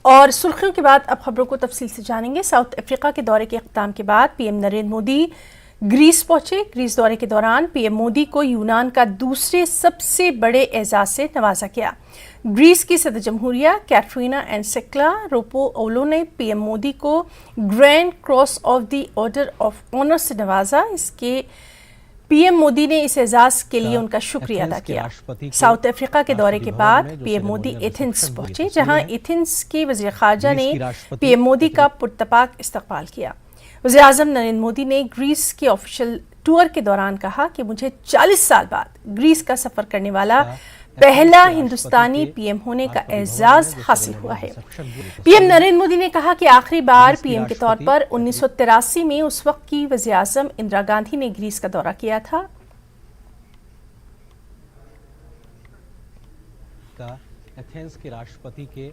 और सुर्खियों के बाद अब खबरों को तफसील से जानेंगे। साउथ अफ्रीका के दौरे के इख्तिताम के बाद पीएम नरेंद्र मोदी ग्रीस पहुंचे। ग्रीस दौरे के दौरान पीएम मोदी को यूनान का दूसरे सबसे बड़े एजाज से नवाजा गया। ग्रीस की सदर जमहूरिया कैटरीना एनसेक्ला रोपोओलो ने पीएम मोदी को Grand Cross of the Order of Honour से नवाजा। इसके पीएम मोदी ने इस एजाज के लिए उनका शुक्रिया अदा किया। साउथ अफ्रीका के दौरे के बाद पीएम मोदी एथेंस पहुंचे, जहां एथेंस के वज़ीर ख़ारजा ने पीएम मोदी का पुरतपाक इस्तकबाल किया। वज़ीर आज़म नरेंद्र मोदी ने ग्रीस के ऑफिशियल टूर के दौरान कहा कि मुझे 40 साल बाद ग्रीस का सफर करने वाला पहला हिंदुस्तानी पीएम होने का एजाज हासिल हुआ है। पीएम नरेंद्र मोदी ने कहा कि आखिरी बार पीएम के तौर पर 1983 में उस वक्त की वज़ीर आज़म इंदिरा गांधी ने ग्रीस का दौरा किया था। एथेंस के राष्ट्रपति के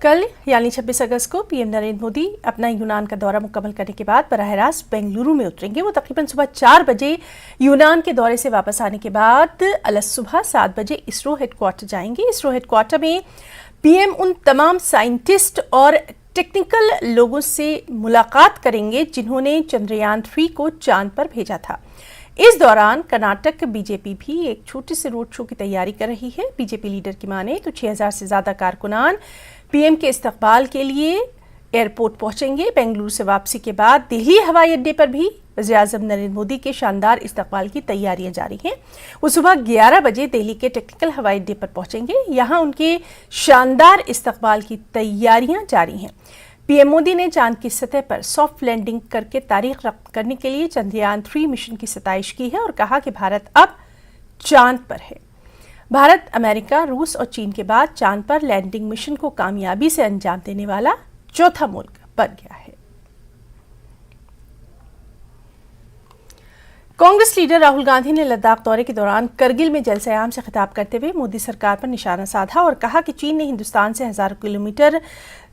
कल यानी 26 अगस्त को पीएम नरेंद्र मोदी अपना यूनान का दौरा मुकम्मल करने के बाद बराह रास्त बेंगलुरु में उतरेंगे। वो तकरीबन सुबह 4 बजे यूनान के दौरे से वापस आने के बाद सुबह 7 बजे इसरो हेडक्वार्टर जाएंगे। इसरो हेडक्वार्टर में पीएम उन तमाम साइंटिस्ट और टेक्निकल लोगों से मुलाकात करेंगे जिन्होंने चंद्रयान 3 को चांद पर भेजा था। इस दौरान कर्नाटक बीजेपी भी एक छोटे से रोड शो की तैयारी कर रही है। बीजेपी लीडर की माने तो 6000 से ज्यादा कारकुनान पीएम के इस्तकबाल के लिए एयरपोर्ट पहुंचेंगे। बेंगलुरु से वापसी के बाद दिल्ली हवाई अड्डे पर भी वज़ीर आज़म नरेंद्र मोदी के शानदार इस्तकबाल की तैयारियां जारी हैं। वो सुबह 11 बजे दिल्ली के टेक्निकल हवाई अड्डे पर पहुंचेंगे। यहां उनके शानदार इस्तकबाल की तैयारियां जारी हैं। पीएम मोदी ने चांद की सतह पर सॉफ्ट लैंडिंग करके तारीख रक्त करने के लिए चंद्रयान 3 मिशन की सताइश की है और कहा कि भारत अब चांद पर है। भारत अमेरिका, रूस और चीन के बाद चांद पर लैंडिंग मिशन को कामयाबी से अंजाम देने वाला चौथा मुल्क बन गया है। कांग्रेस लीडर राहुल गांधी ने लद्दाख दौरे के दौरान करगिल में जलसयाम से खिताब करते हुए मोदी सरकार पर निशाना साधा और कहा कि चीन ने हिंदुस्तान से हजारों किलोमीटर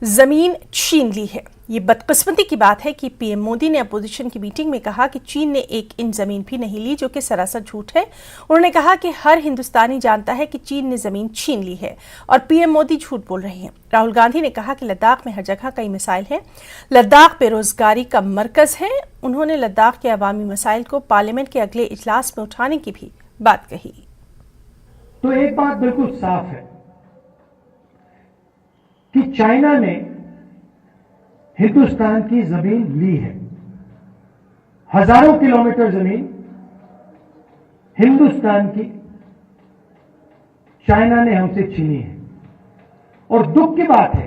जमीन छीन ली है। ये बदकिस्मती की बात है कि पीएम मोदी ने अपोजिशन की मीटिंग में कहा कि चीन ने 1 इंच जमीन भी नहीं ली, जो कि सरासर झूठ है। उन्होंने कहा कि हर हिंदुस्तानी जानता है कि चीन ने जमीन छीन ली है और पीएम मोदी झूठ बोल रहे हैं। राहुल गांधी ने कहा कि लद्दाख में हर जगह कई मसाइल हैं। लद्दाख बेरोजगारी का मरकज है। उन्होंने लद्दाख के अवामी मसाइल को पार्लियामेंट के अगले इजलास में उठाने की भी बात कही। तो एक बात बिल्कुल साफ है कि चाइना ने हिंदुस्तान की जमीन ली है। हजारों किलोमीटर जमीन हिंदुस्तान की चाइना ने हमसे छीनी है। और दुख की बात है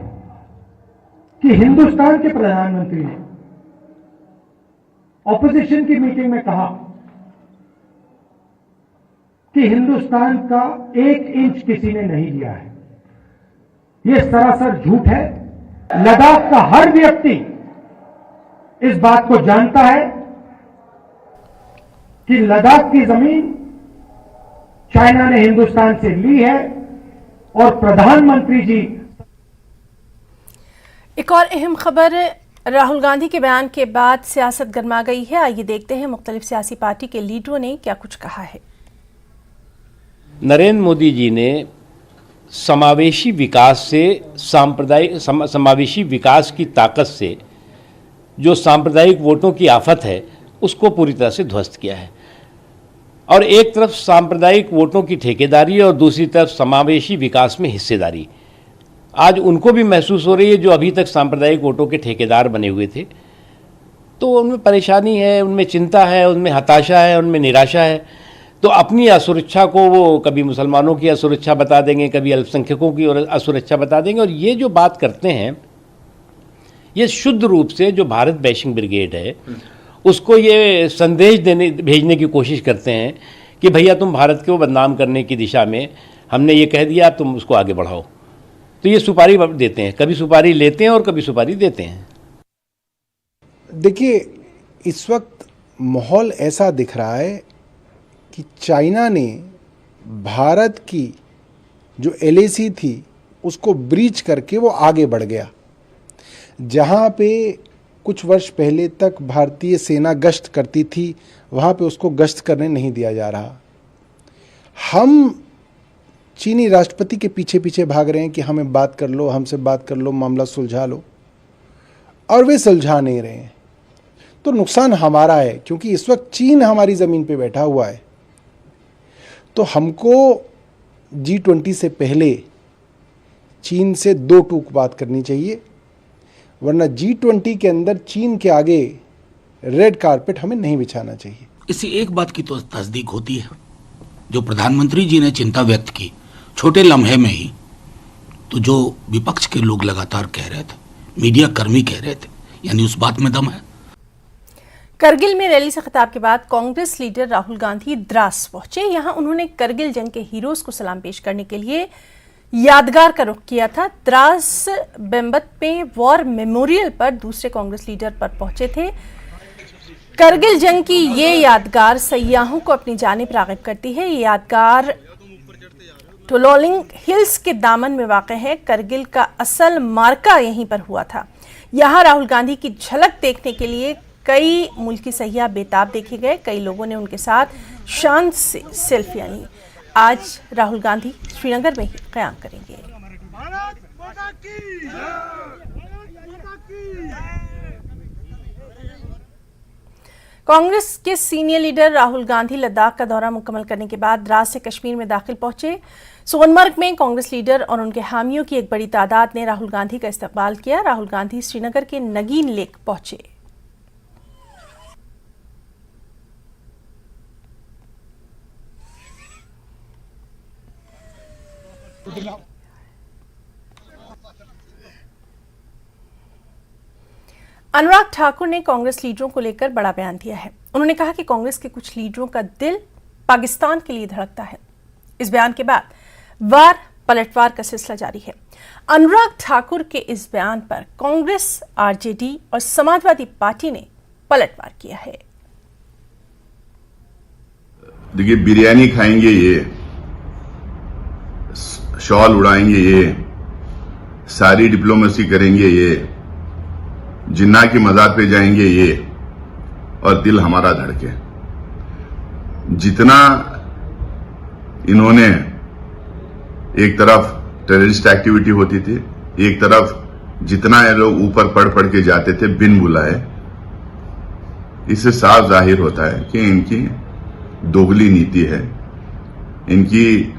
कि हिंदुस्तान के प्रधानमंत्री ने ऑपोजिशन की मीटिंग में कहा कि हिंदुस्तान का 1 इंच किसी ने नहीं लिया है। यह सरासर झूठ है। लद्दाख का हर व्यक्ति इस बात को जानता है कि लद्दाख की जमीन चाइना ने हिंदुस्तान से ली है और प्रधानमंत्री जी। एक और अहम खबर, राहुल गांधी के बयान के बाद सियासत गर्मा गई है। आइए देखते हैं मुख्तलिफ सियासी पार्टी के लीडरों ने क्या कुछ कहा है। नरेंद्र मोदी जी ने समावेशी विकास से समावेशी विकास की ताकत से जो सांप्रदायिक वोटों की आफत है उसको पूरी तरह से ध्वस्त किया है। और एक तरफ सांप्रदायिक वोटों की ठेकेदारी और दूसरी तरफ समावेशी विकास में हिस्सेदारी आज उनको भी महसूस हो रही है जो अभी तक सांप्रदायिक वोटों के ठेकेदार बने हुए थे। तो उनमें परेशानी है, उनमें चिंता है, उनमें हताशा है, उनमें निराशा है। तो अपनी असुरक्षा को वो कभी मुसलमानों की असुरक्षा बता देंगे, कभी अल्पसंख्यकों की असुरक्षा बता देंगे। और ये जो बात करते हैं ये शुद्ध रूप से जो भारत बैशिंग ब्रिगेड है उसको ये संदेश भेजने की कोशिश करते हैं कि भैया तुम भारत को बदनाम करने की दिशा में हमने ये कह दिया, तुम उसको आगे बढ़ाओ। तो ये सुपारी देते हैं, कभी सुपारी लेते हैं और कभी सुपारी देते हैं। देखिए, इस वक्त माहौल ऐसा दिख रहा है कि चाइना ने भारत की जो LAC थी उसको ब्रीच करके वो आगे बढ़ गया। जहाँ पे कुछ वर्ष पहले तक भारतीय सेना गश्त करती थी वहाँ पे उसको गश्त करने नहीं दिया जा रहा। हम चीनी राष्ट्रपति के पीछे पीछे भाग रहे हैं कि हमें बात कर लो, हमसे बात कर लो, मामला सुलझा लो, और वे सुलझा नहीं रहे हैं। तो नुकसान हमारा है, क्योंकि इस वक्त चीन हमारी ज़मीन पे बैठा हुआ है। तो हमको G20 से पहले चीन से दो टूक बात करनी चाहिए, वरना G20 के अंदर चीन के आगे रेड कारपेट हमें नहीं बिछाना चाहिए। इससे एक बात की तो तस्दीक होती है, जो प्रधानमंत्री जी ने चिंता व्यक्त की छोटे लम्हे में ही, तो जो विपक्ष के लोग लगातार कह रहे थे, मीडिया कर्मी कह रहे थे, यानी उस बात में दम है। करगिल में रैली से खिताब के बाद कांग्रेस लीडर राहुल गांधी द्रास पहुंचे। यहां उन्होंने करगिल जंग के हीरोज को सलाम पेश करने के लिए यादगार का रुख किया था। द्रास बेम्बत में वॉर मेमोरियल पर दूसरे कांग्रेस लीडर पर पहुंचे थे। करगिल जंग की ये यादगार सयाहों को अपनी जानिब राग़िब करती है। ये यादगार टोलोलिंग हिल्स के दामन में वाक़ है। करगिल का असल मार्का यहीं पर हुआ था। यहाँ राहुल गांधी की झलक देखने के लिए कई मुल्की सयाह बेताब देखे गए। कई लोगों ने उनके साथ शान से सेल्फियां ली। आज राहुल गांधी श्रीनगर में ही क़याम करेंगे। कांग्रेस के सीनियर लीडर राहुल गांधी लद्दाख का दौरा मुकम्मल करने के बाद द्रास से कश्मीर में दाखिल पहुंचे। सोनमर्ग में कांग्रेस लीडर और उनके हामियों की एक बड़ी तादाद ने राहुल गांधी का इस्तकबाल किया। राहुल गांधी श्रीनगर के नगीन लेक पहुंचे। अनुराग ठाकुर ने कांग्रेस लीडरों को लेकर बड़ा बयान दिया है। उन्होंने कहा कि कांग्रेस के कुछ लीडरों का दिल पाकिस्तान के लिए धड़कता है। इस बयान के बाद वार पलटवार का सिलसिला जारी है। अनुराग ठाकुर के इस बयान पर कांग्रेस, आरजेडी और समाजवादी पार्टी ने पलटवार किया है। देखिए, बिरयानी खाएंगे ये, शॉल उड़ाएंगे ये, सारी डिप्लोमेसी करेंगे ये, जिन्ना की मज़ार पे जाएंगे ये, और दिल हमारा धड़के। जितना इन्होंने एक तरफ टेररिस्ट एक्टिविटी होती थी, एक तरफ जितना ये लोग ऊपर पढ़ के जाते थे बिन बुलाए, इससे साफ जाहिर होता है कि इनकी दोगली नीति है, इनकी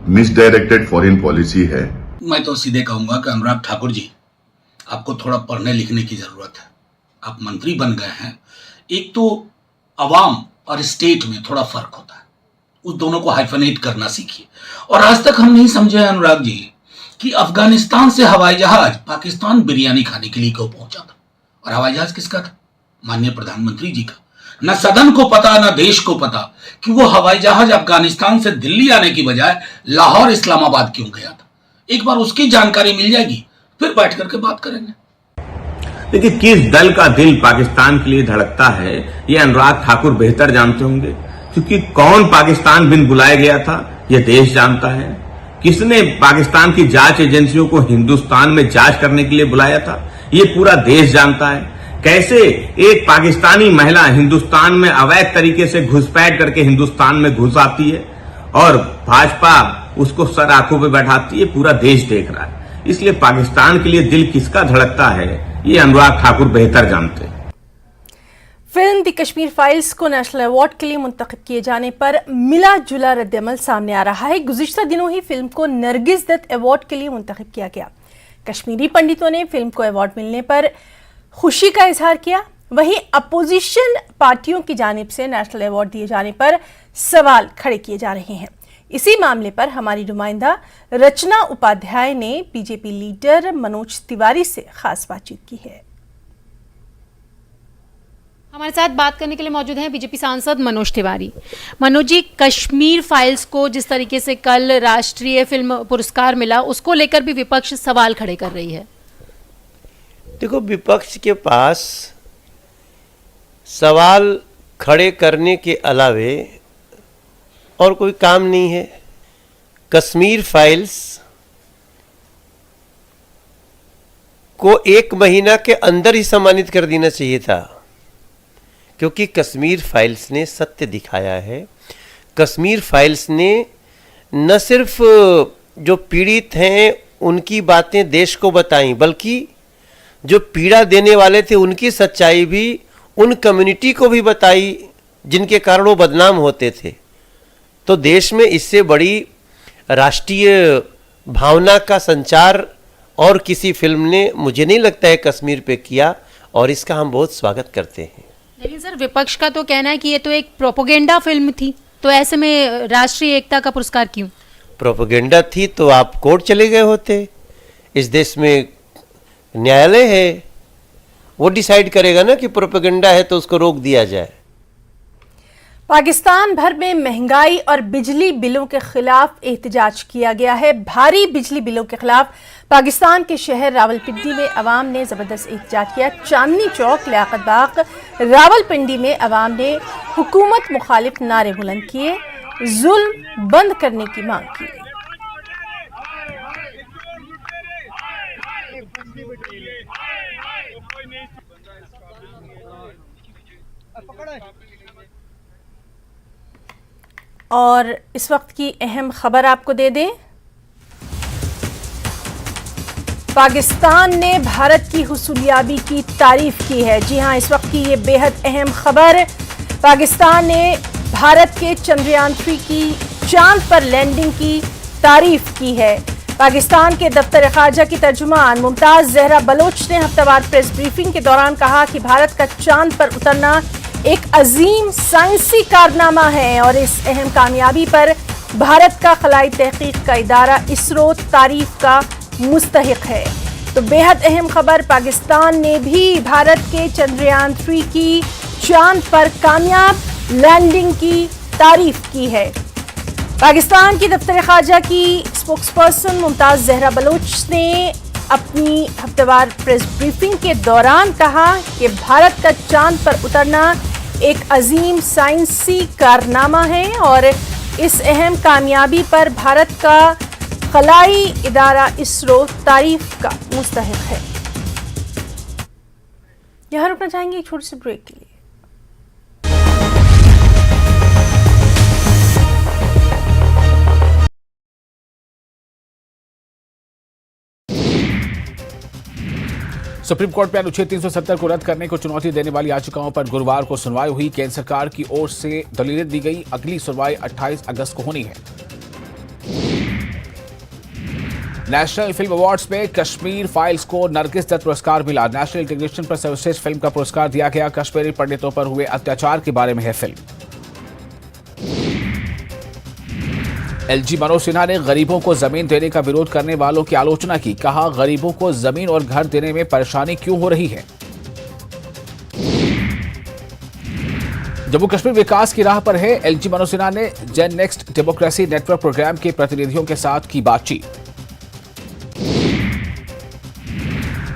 मिसडायरेक्टेड फॉरेन पॉलिसी है। मैं तो सीधे कहूंगा कि अनुराग ठाकुर जी, आपको थोड़ा पढ़ने लिखने की जरूरत है। आप मंत्री बन गए हैं। एक तो अवाम और स्टेट में थोड़ा फर्क होता है, उस दोनों को हाइफनेट करना सीखिए। और आज तक हम नहीं समझे अनुराग जी कि अफगानिस्तान से हवाई जहाज पाकिस्तान बिरयानी खाने के लिए क्यों पहुंचा था, और हवाई जहाज किसका था? माननीय प्रधानमंत्री जी का। न सदन को पता, न देश को पता कि वो हवाई जहाज अफगानिस्तान से दिल्ली आने की बजाय लाहौर इस्लामाबाद क्यों गया था। एक बार उसकी जानकारी मिल जाएगी, फिर बैठ करके बात करेंगे। देखिए, किस दल का दिल पाकिस्तान के लिए धड़कता है ये अनुराग ठाकुर बेहतर जानते होंगे, क्योंकि कौन पाकिस्तान बिन बुलाया गया था ये देश जानता है। किसने पाकिस्तान की जांच एजेंसियों को हिंदुस्तान में जांच करने के लिए बुलाया था ये पूरा देश जानता है। कैसे एक पाकिस्तानी महिला हिंदुस्तान में अवैध तरीके से घुसपैठ करके हिंदुस्तान में घुस आती है और भाजपा उसको सर आंखों पे बैठाती है, पूरा देश देख रहा है। इसलिए पाकिस्तान के लिए दिल किसका धड़कता है ये अनुराग ठाकुर बेहतर जानते हैं। फिल्म द कश्मीर फाइल्स को नेशनल अवार्ड के लिए मुंतखब किए जाने पर मिला जुला रद्दअमल सामने आ रहा है। गुज़िश्ता दिनों ही फिल्म को नरगिस दत्त अवार्ड के लिए मुंतखब किया गया। कश्मीरी पंडितों ने फिल्म को अवार्ड मिलने पर खुशी का इजहार किया। वहीं अपोजिशन पार्टियों की जानिब से नेशनल अवार्ड दिए जाने पर सवाल खड़े किए जा रहे हैं। इसी मामले पर हमारी नुमाइंदा रचना उपाध्याय ने बीजेपी लीडर मनोज तिवारी से खास बातचीत की है। हमारे साथ बात करने के लिए मौजूद हैं बीजेपी सांसद मनोज तिवारी। मनोज जी, कश्मीर फाइल्स को जिस तरीके से कल राष्ट्रीय फिल्म पुरस्कार मिला, उसको लेकर भी विपक्ष सवाल खड़े कर रही है। देखो, विपक्ष के पास सवाल खड़े करने के अलावे और कोई काम नहीं है। कश्मीर फाइल्स को 1 महीना के अंदर ही सम्मानित कर देना चाहिए था, क्योंकि कश्मीर फाइल्स ने सत्य दिखाया है। कश्मीर फाइल्स ने न सिर्फ जो पीड़ित हैं उनकी बातें देश को बताई, बल्कि जो पीड़ा देने वाले थे उनकी सच्चाई भी उन कम्युनिटी को भी बताई जिनके कारण वो बदनाम होते थे। तो देश में इससे बड़ी राष्ट्रीय भावना का संचार और किसी फिल्म ने मुझे नहीं लगता है कश्मीर पे किया, और इसका हम बहुत स्वागत करते हैं। लेकिन सर, विपक्ष का तो कहना है कि ये तो एक प्रोपोगेंडा फिल्म थी, तो ऐसे में राष्ट्रीय एकता का पुरस्कार क्यों? प्रोपेगेंडा थी तो आप कोर्ट चले गए होते। इस देश में न्यायालय है, वो डिसाइड करेगा ना कि प्रोपेगेंडा है तो उसको रोक दिया जाए। पाकिस्तान भर में महंगाई और बिजली बिलों के खिलाफ एहतजाज किया गया है। भारी बिजली बिलों के खिलाफ पाकिस्तान के शहर रावलपिंडी में अवाम ने जबरदस्त एहतजाज किया। चांदनी चौक, लियाकत बाग, रावलपिंडी में अवाम ने हुकूमत मुखालिफ नारे बुलंद किए, जुल्म बंद करने की मांग की। और इस वक्त की अहम खबर आपको दे दें, पाकिस्तान ने भारत की हुसूलियाबी की तारीफ की है। जी हां, इस वक्त की ये बेहद अहम खबर, पाकिस्तान ने भारत के चंद्रयान 3 की चांद पर लैंडिंग की तारीफ की है। पाकिस्तान के दफ्तर खारजा की तर्जुमान मुमताज जहरा बलोच ने हफ्तावार प्रेस ब्रीफिंग के दौरान कहा कि भारत का चांद पर उतरना एक अजीम साइंसी कारनामा है और इस अहम कामयाबी पर भारत का खलाई तहकीक का इदारा इसरो तारीफ का मुस्तहिक है। तो बेहद अहम खबर, पाकिस्तान ने भी भारत के चंद्रयान 3 की चांद पर कामयाब लैंडिंग की तारीफ की है। पाकिस्तान की दफ्तर खारजा की स्पोक्सपर्सन मुमताज जहरा बलोच ने अपनी हफ्तेवार प्रेस ब्रीफिंग के दौरान कहा कि भारत का चांद पर उतरना एक अजीम साइंसी कारनामा है और इस अहम कामयाबी पर भारत का खलाई इदारा इसरो तारीफ का मुस्तहिक है। यहां रुकना चाहेंगे एक छोटी सी ब्रेक के लिए। सुप्रीम कोर्ट में अनुच्छेद 370 को रद्द करने को चुनौती देने वाली याचिकाओं पर गुरुवार को सुनवाई हुई। केंद्र सरकार की ओर से दलीलें दी गई। अगली सुनवाई 28 अगस्त को होनी है। नेशनल फिल्म अवार्ड्स में कश्मीर फाइल्स को नरगिस दत्त पुरस्कार मिला। नेशनल इंटीग्रेशन पर सर्वश्रेष्ठ फिल्म का पुरस्कार दिया गया। कश्मीरी पंडितों पर हुए अत्याचार के बारे में है फिल्म। एलजी मनोज सिन्हा ने गरीबों को जमीन देने का विरोध करने वालों की आलोचना की। कहा, गरीबों को जमीन और घर देने में परेशानी क्यों हो रही है। जम्मू कश्मीर विकास की राह पर है। एलजी मनोज सिन्हा ने gen next democracy network programme के प्रतिनिधियों के साथ की बातचीत।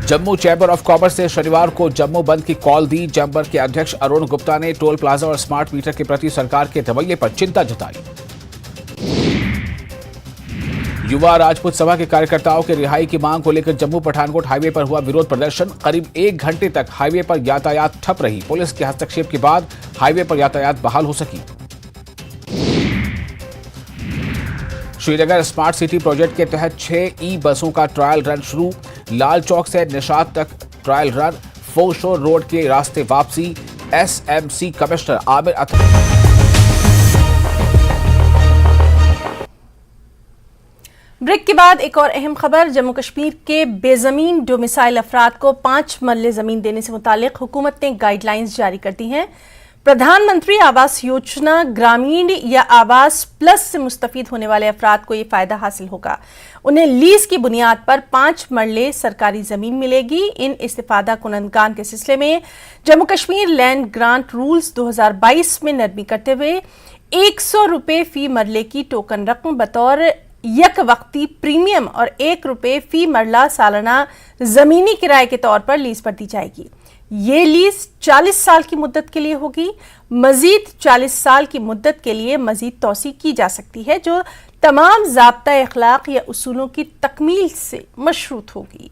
जम्मू चैंबर ऑफ कॉमर्स ने शनिवार को जम्मू बंद की कॉल दी। चैंबर के अध्यक्ष अरुण गुप्ता ने टोल प्लाजा और स्मार्ट मीटर के प्रति सरकार के रवैये पर चिंता जताई। युवा राजपूत सभा के कार्यकर्ताओं के रिहाई की मांग को लेकर जम्मू पठानकोट हाईवे पर हुआ विरोध प्रदर्शन। करीब 1 घंटे तक हाईवे पर यातायात ठप रही। पुलिस के हस्तक्षेप के बाद हाईवे पर यातायात बहाल हो सकी। श्रीनगर स्मार्ट सिटी प्रोजेक्ट के तहत 6 ई बसों का ट्रायल रन शुरू। लाल चौक से निशात तक ट्रायल रन। फोशोर रोड के रास्ते वापसी। एसएमसी कमिश्नर आमिर ब्रेक के बाद एक और अहम खबर, जम्मू कश्मीर के बेजमीन डोमिसाइल अफराद को 5 मरले जमीन देने से मुतालिक हुकूमत ने गाइडलाइंस जारी कर दी हैं। प्रधानमंत्री आवास योजना ग्रामीण या आवास प्लस से मुस्तफीद होने वाले अफराद को यह फायदा हासिल होगा। उन्हें लीज की बुनियाद पर 5 मरले सरकारी जमीन मिलेगी। इन इस्तिफादा कुनंदगान के सिलसिले में Jammu Kashmir land grant rules 2022 में नरमी करते हुए 100 रुपये फी मरले की टोकन रकम बतौर यक वक्ती प्रीमियम और 1 रुपये फी मरला सालाना जमीनी किराए के तौर पर लीज पर दी जाएगी। ये लीज 40 साल की मुद्दत के लिए होगी। मजीद 40 साल की मुद्दत के लिए मजीद तौसी की जा सकती है, जो तमाम ज़ाब्ता अखलाक या उसूलों की तकमील से मशरूत होगी।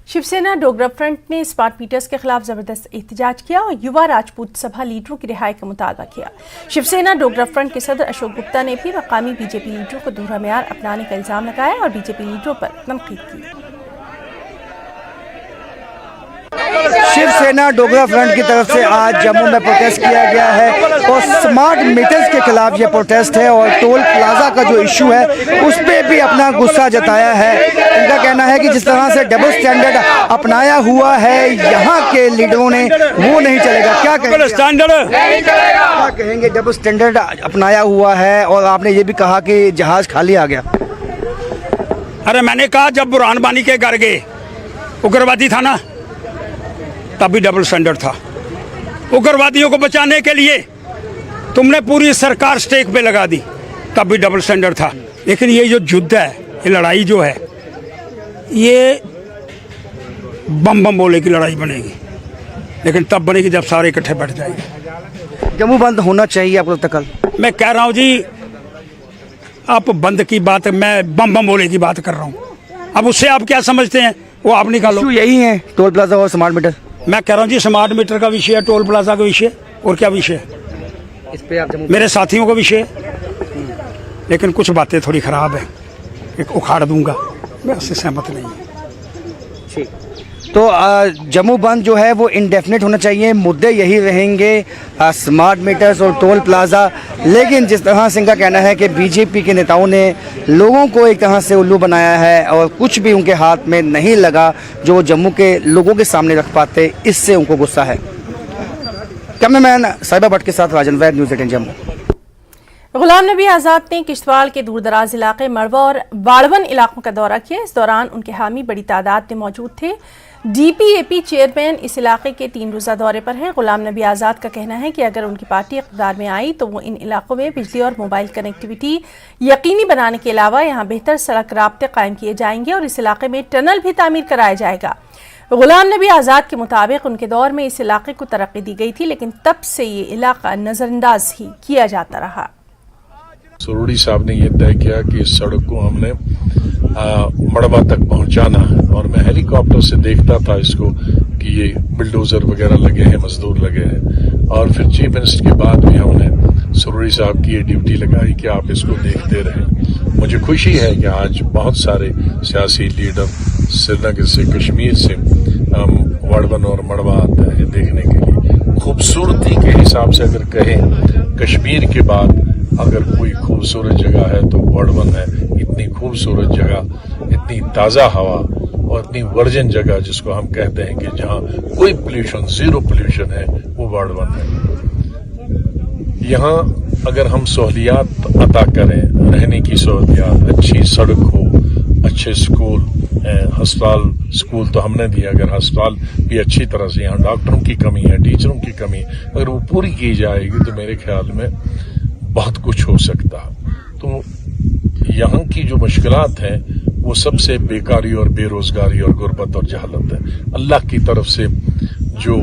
शिवसेना डोगरा फ्रंट ने स्मार्ट मीटर्स के खिलाफ जबरदस्त एहतजाज किया और युवा राजपूत सभा लीडरों की रिहाई का मुतालबा किया। शिवसेना डोगरा फ्रंट के सदर अशोक गुप्ता ने भी मकामी बीजेपी लीडरों को दोहरा मेयार अपनाने का इल्जाम लगाया और बीजेपी लीडरों पर तनकीद की। शिवसेना डोगरा फ्रंट की तरफ से आज जम्मू में प्रोटेस्ट किया गया है और स्मार्ट मीटर्स के खिलाफ ये प्रोटेस्ट है और टोल प्लाजा का जो इशू है उस पर भी अपना गुस्सा जताया है। उनका कहना है कि जिस तरह से डबल स्टैंडर्ड अपनाया हुआ है यहाँ के लीडरों ने, वो नहीं चलेगा। क्या कहेंगे डबल स्टैंडर्ड अपनाया हुआ है और आपने ये भी कहा कि जहाज खाली आ गया। अरे मैंने कहा जब बुरहान बानी के घर गए उग्रवादी था ना, तब भी डबल स्टैंडर्ड था। उग्रवादियों को बचाने के लिए तुमने पूरी सरकार स्टेक पे लगा दी, तब भी डबल स्टैंडर्ड था। लेकिन ये जो युद्ध है, ये लड़ाई जो है, ये बम बम बोले की लड़ाई बनेगी, लेकिन तब बनेगी जब सारे इकट्ठे बैठ जाएंगे। जम्मू बंद होना चाहिए आपको तक? मैं कह रहा हूँ जी, आप बंद की बात, मैं बम बम बोले की बात कर रहा हूँ। अब उससे आप क्या समझते हैं वो आप निकालो। यही है टोल प्लाजा और स्मार्ट मीटर। मैं कह रहा हूँ जी, स्मार्ट मीटर का विषय है, टोल प्लाजा का विषय, और क्या विषय है? इस पे आप मेरे साथियों का विषय है, लेकिन कुछ बातें थोड़ी खराब है, एक उखाड़ दूंगा, मैं उससे सहमत नहीं हूँ। तो जम्मू बंद जो है वो इंडेफिनिट होना चाहिए, मुद्दे यही रहेंगे, स्मार्ट मीटर्स और टोल प्लाजा। लेकिन जिस तरह से इनका कहना है कि बीजेपी के नेताओं ने लोगों को एक तरह से उल्लू बनाया है और कुछ भी उनके हाथ में नहीं लगा जो जम्मू के लोगों के सामने रख पाते, इससे उनको गुस्सा है। कैमरामैन साहिबा भट्ट के साथ राजन वैद, न्यूज़ 18 जम्मू। गुलाम नबी आज़ाद ने किश्तवाड़ के दूरदराज इलाके मड़वा और वाड़वन इलाकों का दौरा किया। इस दौरान उनके हामी बड़ी तादाद में मौजूद थे। DPAP चेयरमैन इस इलाके के 3 रोज़ा दौरे पर हैं। गुलाम नबी आज़ाद का कहना है कि अगर उनकी पार्टी इक़्तिदार में आई तो वो इन इलाकों में बिजली और मोबाइल कनेक्टिविटी यकीनी बनाने के अलावा यहाँ बेहतर सड़क राब्ते कायम किए जाएंगे और इस इलाके में टनल भी तामीर कराया जाएगा। गुलाम नबी आज़ाद के मुताबिक उनके दौर में इस इलाके को तरक्की दी गई थी, लेकिन तब से ये इलाका नज़रअंदाज ही किया जाता रहा। सरोड़ी साहब ने यह तय किया कि इस सड़क को हमने मड़वा तक पहुंचाना है, और मैं हेलीकॉप्टर से देखता था इसको कि ये बिल्डोजर वगैरह लगे हैं, मजदूर लगे हैं, और फिर चीफ मिनिस्टर के बाद भी हमने सरोड़ी साहब की ये ड्यूटी लगाई कि आप इसको देखते रहें। मुझे खुशी है कि आज बहुत सारे सियासी लीडर श्रीनगर से, कश्मीर से वाड़वन और मड़वा आते हैं देखने के लिए। खूबसूरती के हिसाब से अगर कहें, कश्मीर के बाद अगर कोई खूबसूरत जगह है तो वाड़वन है। इतनी खूबसूरत जगह, इतनी ताज़ा हवा और इतनी वर्जिन जगह जिसको हम कहते हैं कि जहाँ कोई पोल्यूशन, जीरो पोल्यूशन है, वो वाड़वन है। यहाँ अगर हम सहूलियात अता करें, रहने की सहूलियात, अच्छी सड़क हो, अच्छे स्कूल, अस्पताल, स्कूल तो हमने दिया, अगर अस्पताल भी अच्छी तरह से, यहाँ डॉक्टरों की कमी है, टीचरों की कमी, अगर वो पूरी की जाएगी तो मेरे ख्याल में बहुत कुछ हो सकता। तो यहाँ की जो मुश्किलात हैं वो सबसे बेकारी और बेरोजगारी और गुर्बत और जहालत है। अल्लाह की तरफ से जो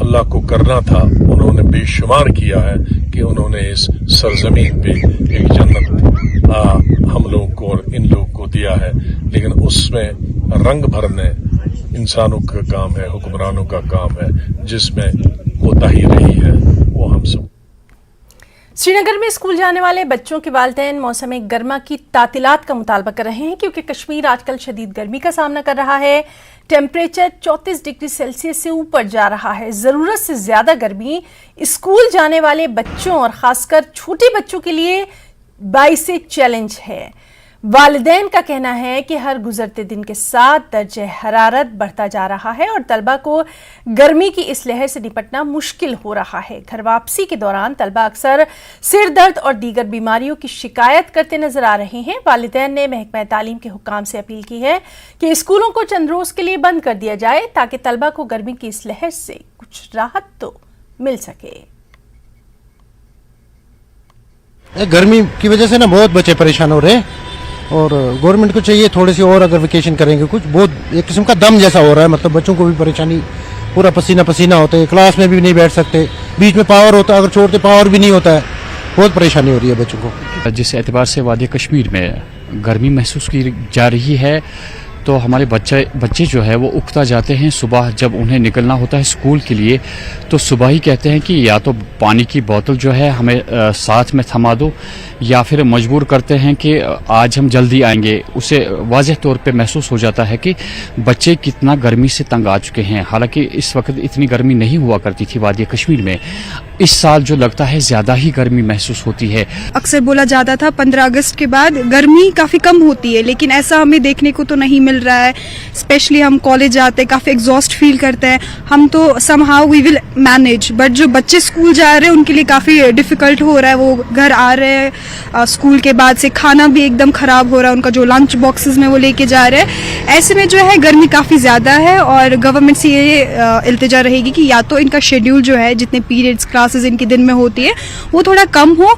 अल्लाह को करना था उन्होंने बेशुमार किया है कि उन्होंने इस सरजमीन पे एक जन्नत हम लोग को और इन लोग को दिया है, लेकिन उसमें रंग भरने इंसानों का काम है, हुक्मरानों का काम है, जिसमें कोताही रही है वो हम सब। श्रीनगर में स्कूल जाने वाले बच्चों के वालिदैन मौसम गर्मा की तातीलात का मुतालबा कर रहे हैं, क्योंकि कश्मीर आजकल शदीद गर्मी का सामना कर रहा है। टेम्परेचर 34 डिग्री सेल्सियस से ऊपर जा रहा है। ज़रूरत से ज़्यादा गर्मी स्कूल जाने वाले बच्चों और ख़ासकर छोटे बच्चों के लिए बाइसे चैलेंज है। वालिदैन का कहना है कि हर गुजरते दिन के साथ दर्जे हरारत बढ़ता जा रहा है और तलबा को गर्मी की इस लहर से निपटना मुश्किल हो रहा है। घर वापसी के दौरान तलबा अक्सर सिर दर्द और दीगर बीमारियों की शिकायत करते नजर आ रहे हैं। वालिदैन ने महकमा तालीम के हुक्काम से अपील की है कि स्कूलों को चंद रोज के लिए बंद कर दिया जाए ताकि तलबा को गर्मी की इस लहर से कुछ राहत तो मिल सके। गर्मी की वजह से ना बहुत बच्चे परेशान हो रहे हैं और गवर्नमेंट को चाहिए थोड़ी सी और अगर वेकेशन करेंगे कुछ, बहुत एक किस्म का दम जैसा हो रहा है, मतलब बच्चों को भी परेशानी, पूरा पसीना पसीना होता है, क्लास में भी नहीं बैठ सकते, बीच में पावर होता है, अगर छोड़ते पावर भी नहीं होता है, बहुत परेशानी हो रही है बच्चों को। जिस एतबार से वादी कश्मीर में गर्मी महसूस की जा रही है, तो हमारे बच्चे जो है वो उकता जाते हैं। सुबह जब उन्हें निकलना होता है स्कूल के लिए तो सुबह ही कहते हैं कि या तो पानी की बोतल जो है हमें साथ में थमा दो, या फिर मजबूर करते हैं कि आज हम जल्दी आएंगे। उसे वाज़ेह तौर पे महसूस हो जाता है कि बच्चे कितना गर्मी से तंग आ चुके हैं। हालांकि इस वक्त इतनी गर्मी नहीं हुआ करती थी वादी कश्मीर में, इस साल जो लगता है ज़्यादा ही गर्मी महसूस होती है। अक्सर बोला जाता था 15 अगस्त के बाद गर्मी काफ़ी कम होती है, लेकिन ऐसा हमें देखने को तो नहीं मिल रहा है। स्पेशली हम कॉलेज जाते हैं, काफ़ी एग्जॉस्ट फील करते हैं। हम तो somehow we will manage, but जो बच्चे स्कूल जा रहे हैं उनके लिए काफ़ी डिफ़िकल्ट हो रहा है। वो घर आ रहे हैं स्कूल के बाद से, खाना भी एकदम ख़राब हो रहा है उनका, जो लंच बॉक्सेस में वो लेके जा रहे हैं। ऐसे में जो है गर्मी काफ़ी ज़्यादा है और गवर्नमेंट से ये इल्तिजा रहेगी कि या तो इनका शेड्यूल जो है, जितने पीरियड्स क्लासेस इनके दिन में होती है, वो थोड़ा कम हो।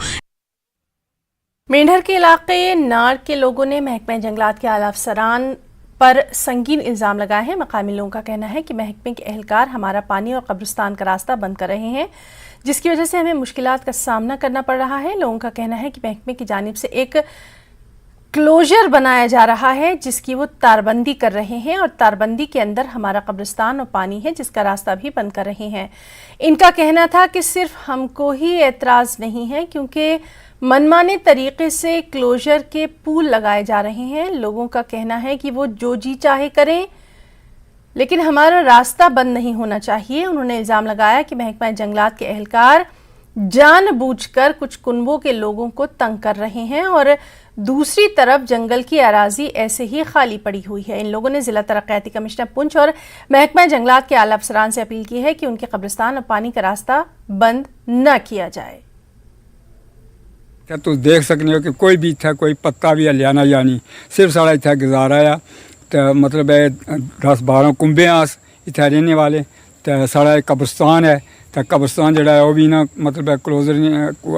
मेंढर के इलाके नार के लोगों ने महकमा जंगलात के आला अफसरान पर संगीन इल्ज़ाम लगाए हैं। मकामी लोगों का कहना है कि महकमे के एहलकार हमारा पानी और कब्रिस्तान का रास्ता बंद कर रहे हैं, जिसकी वजह से हमें मुश्किलात का सामना करना पड़ रहा है। लोगों का कहना है कि महकमे की जानिब से एक क्लोजर बनाया जा रहा है जिसकी वो तारबंदी कर रहे हैं और तारबंदी के अंदर हमारा कब्रिस्तान और पानी है जिसका रास्ता भी बंद कर रहे हैं। इनका कहना था कि सिर्फ हमको ही एतराज़ नहीं है, क्योंकि मनमाने तरीके से क्लोजर के पुल लगाए जा रहे हैं। लोगों का कहना है कि वो जो जी चाहे करें, लेकिन हमारा रास्ता बंद नहीं होना चाहिए। उन्होंने इल्ज़ाम लगाया कि महकमा जंगलात के एहलकार जानबूझकर कुछ कुनबों के लोगों को तंग कर रहे हैं और दूसरी तरफ जंगल की अराजी ऐसे ही खाली पड़ी हुई है। इन लोगों ने जिला तरक्याती कमिश्नर पुंछ और महकमा जंगलात के आला अफसरान से अपील की है कि उनके कब्रिस्तान और पानी का रास्ता बंद न किया जाए। क्या तुम देख सकते हो कि कोई भी इतना कोई पत्ता भी हलियाना यानी सिर्फ साढ़ा इतना गुजारा है। तो मतलब है 10-12 कुंबे आस इतना रहने वाले। तो साढ़ा कब्रिस्तान है, तो कब्रिस्तान जड़ा है वो भी ना मतलब है क्लोजर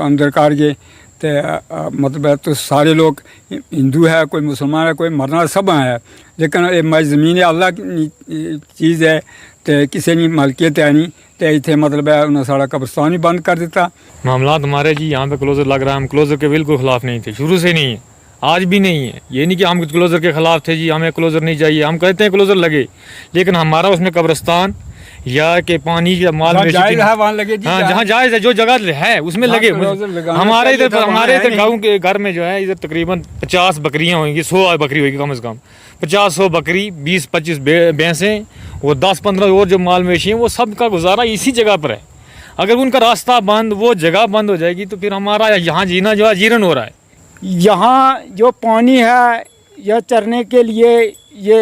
अंदर कर गए। तो मतलब है तो सारे लोग हिंदू है, कोई मुसलमान है, कोई मरना सब है, लेकिन ये ज़मीन अल्लाह की चीज़ है, तो किसी की मलकियत है नहीं। तो इतने मतलब है उन्होंने सारा कब्रिस्तान ही बंद कर दिता। मामला हमारे जी यहाँ पे क्लोजर लग रहा है, हम क्लोजर के बिल्कुल ख़िलाफ़ नहीं थे, शुरू से नहीं है, आज भी नहीं है। ये नहीं कि हम क्लोजर के ख़िलाफ़ थे जी, हमें क्लोजर नहीं चाहिए, हम कहते हैं क्लोजर लगे, लेकिन हमारा उसमें कब्रिस्तान या के पानी के माल में जहाँ जायज़ है, जो जगह है उसमें लगे। हमारे इधर गाँव के घर में जो है इधर तकरीबन 50 बकरियाँ होंगी, 100 बकरी होगी कम से कम, 50-100 बकरी, 20-25 भैंसें और 10-15 और जो माल मवेशी हैं, वो सब का गुजारा इसी जगह पर है। अगर उनका रास्ता बंद, वो जगह बंद हो जाएगी तो फिर हमारा यहाँ जीना जो है जीर्ण हो रहा है। यहाँ जो पानी है यह चरने के लिए ये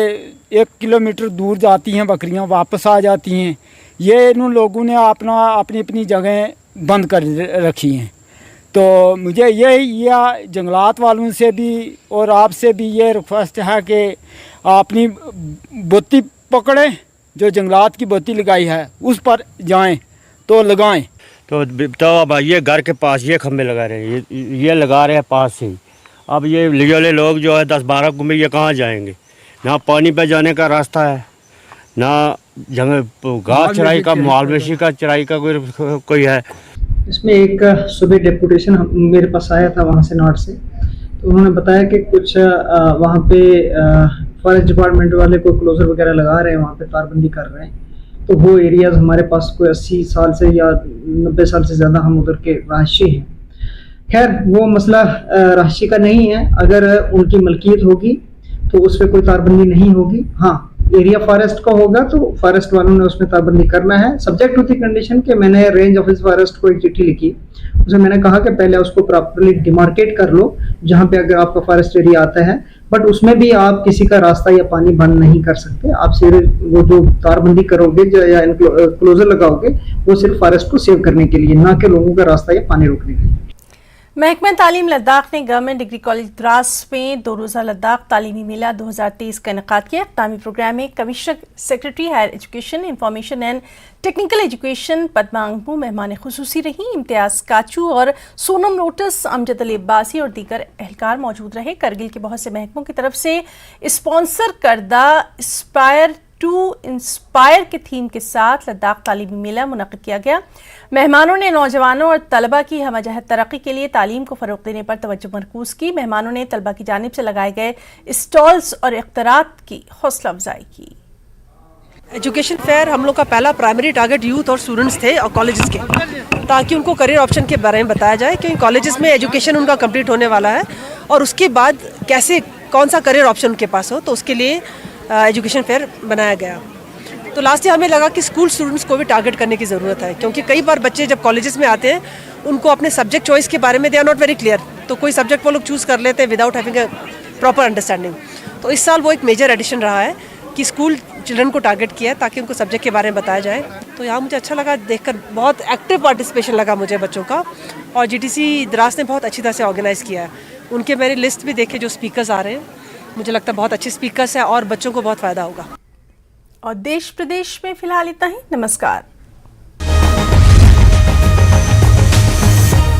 1 किलोमीटर दूर जाती हैं बकरियां, वापस आ जाती हैं। ये इन लोगों ने अपनी अपनी जगह बंद कर रखी हैं। तो मुझे ये जंगलात वालों से भी और आपसे भी ये रिक्वेस्ट है कि अपनी बोती पकड़ें, जो जंगलात की बोती लगाई है उस पर जाएं तो लगाएं। तो अब ये घर के पास ये खंबे लगा रहे हैं, ये लगा रहे हैं पास से ही। अब ये लियोले लोग जो है 10-12 कुंबे ये कहाँ जाएंगे? ना पानी पे जाने का रास्ता है, ना जंगल घास चराई का, मालवेशी का चराई का कोई है। इसमें एक सुबह डेपुटेशन मेरे पास आया था वहाँ से, नॉर्थ से। तो उन्होंने बताया कि कुछ वहाँ पे फॉरेस्ट डिपार्टमेंट वाले कोई क्लोजर वगैरह लगा रहे हैं, वहाँ पे तारबंदी कर रहे हैं। तो वो एरियाज हमारे पास कोई 80 साल से या 90 साल से ज़्यादा हम उधर के रहायशी हैं। खैर वो मसला रहायशी का नहीं है, अगर उनकी मलकियत होगी तो उस पर कोई तारबंदी नहीं होगी। हाँ, एरिया फॉरेस्ट का होगा तो फॉरेस्ट वालों ने उसमें तारबंदी करना है, सब्जेक्ट टू दी कंडीशन कि मैंने रेंज ऑफिस फॉरेस्ट को एक चिट्ठी लिखी, उसे मैंने कहा कि पहले उसको प्रॉपर्ली डिमार्केट कर लो जहाँ पे अगर आपका फॉरेस्ट एरिया आता है, बट उसमें भी आप किसी का रास्ता या पानी बंद नहीं कर सकते। आप सिर्फ वो जो तारबंदी करोगे या क्लोजर लगाओगे वो सिर्फ फॉरेस्ट को सेव करने के लिए, ना कि लोगों का रास्ता या पानी रोकने के लिए। महकमा तालीम लद्दाख ने गवर्नमेंट डिग्री कॉलेज द्रास में 2 रोज़ा लद्दाख तालीमी मेला 2023 का इनेकाद किया। इख्तामी प्रोग्राम में commissioner secretary higher education, information and technical education Padma Angmo मेहमान खुसूसी रही। इम्तियाज काचू और सोनम लोटस, अमजद अली अब्बासी और दीगर एहलकार मौजूद रहे। करगिल के बहुत से महकमों की तरफ से स्पॉन्सर करदा एस्पायर टू इंस्पायर के थीम के साथ लद्दाख तालीमी मेला मुनक़िद किया गया। मेहमानों ने नौजवानों और तलबा की हमजहत तरक्की के लिए तालीम को फ़रोग़ देने पर तवज्जो मरकूज़ की। मेहमानों ने तलबा की जानिब से लगाए गए स्टॉल्स और इख्तरात की हौसला अफजाई की। एजुकेशन फेयर हम लोग का पहला प्राइमरी टारगेट यूथ और स्टूडेंट्स थे और कॉलेजेस के, ताकि उनको करियर ऑप्शन के बारे में बताया जाए, क्योंकि कॉलेजेस में एजुकेशन उनका कंप्लीट होने वाला है और उसके बाद कैसे कौन सा करियर ऑप्शन उनके पास हो, तो उसके लिए एजुकेशन फेयर बनाया गया। तो लास्ट ईयर हमें लगा कि स्कूल स्टूडेंट्स को भी टारगेट करने की ज़रूरत है, क्योंकि कई बार बच्चे जब कॉलेजेस में आते हैं उनको अपने सब्जेक्ट चॉइस के बारे में they are not very clear, तो कोई सब्जेक्ट वो लोग चूज़ कर लेते हैं without having a proper understanding. तो इस साल वो एक मेजर एडिशन रहा है कि स्कूल चिल्ड्रन को टारगेट किया है ताकि उनको सब्जेक्ट के बारे में बताया जाए। तो यहाँ मुझे अच्छा लगा देखकर, बहुत एक्टिव पार्टिसिपेशन लगा मुझे बच्चों का, और जीटीसी द्रास ने बहुत अच्छी तरह से ऑर्गेनाइज़ किया है। उनके मैंने लिस्ट भी देखे जो स्पीकर्स आ रहे हैं, मुझे लगता है बहुत अच्छे स्पीकर्स हैं और बच्चों को बहुत फ़ायदा होगा। और देश प्रदेश में फिलहाल इतना ही। नमस्कार।